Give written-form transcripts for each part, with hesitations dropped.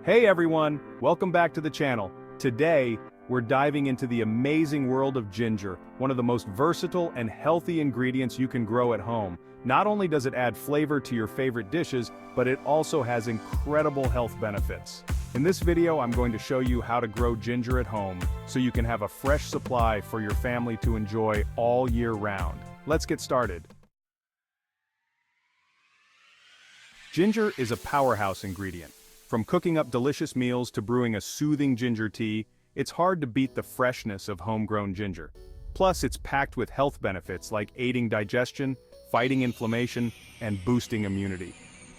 Hey everyone, welcome back to the channel. Today, we're diving into the amazing world of ginger, one of the most versatile and healthy ingredients you can grow at home. Not only does it add flavor to your favorite dishes, but it also has incredible health benefits. In this video, I'm going to show you how to grow ginger at home, so you can have a fresh supply for your family to enjoy all year round. Let's get started. Ginger is a powerhouse ingredient. From cooking up delicious meals to brewing a soothing ginger tea, it's hard to beat the freshness of homegrown ginger. Plus, it's packed with health benefits like aiding digestion, fighting inflammation, and boosting immunity.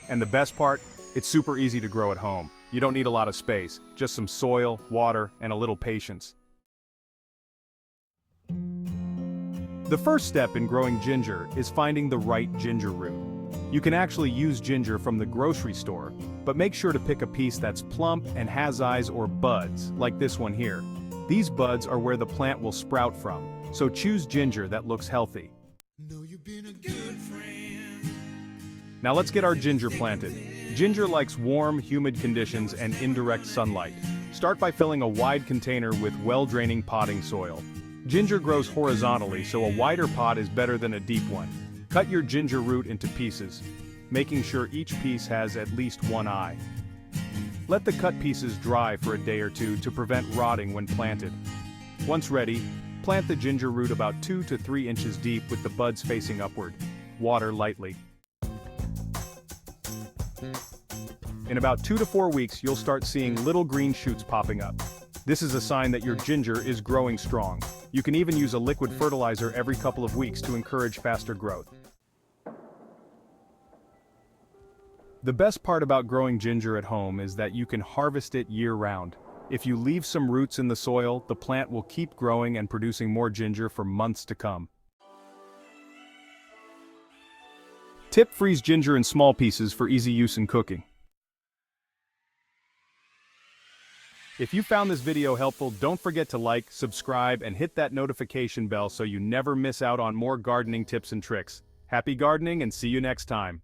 And the best part? It's super easy to grow at home. You don't need a lot of space, just some soil, water, and a little patience. The first step in growing ginger is finding the right ginger root. You can actually use ginger from the grocery store, but make sure to pick a piece that's plump and has eyes or buds, like this one here. These buds are where the plant will sprout from, so choose ginger that looks healthy. Now let's get our ginger planted. Ginger likes warm, humid conditions and indirect sunlight. Start by filling a wide container with well-draining potting soil. Ginger grows horizontally, so a wider pot is better than a deep one. Cut your ginger root into pieces, making sure each piece has at least one eye. Let the cut pieces dry for a day or two to prevent rotting when planted. Once ready, plant the ginger root about 2 to 3 inches deep with the buds facing upward. Water lightly. In about 2 to 4 weeks, you'll start seeing little green shoots popping up. This is a sign that your ginger is growing strong. You can even use a liquid fertilizer every couple of weeks to encourage faster growth. The best part about growing ginger at home is that you can harvest it year-round. If you leave some roots in the soil, the plant will keep growing and producing more ginger for months to come. Tip: freeze ginger in small pieces for easy use in cooking. If you found this video helpful, don't forget to like, subscribe, and hit that notification bell so you never miss out on more gardening tips and tricks. Happy gardening and see you next time.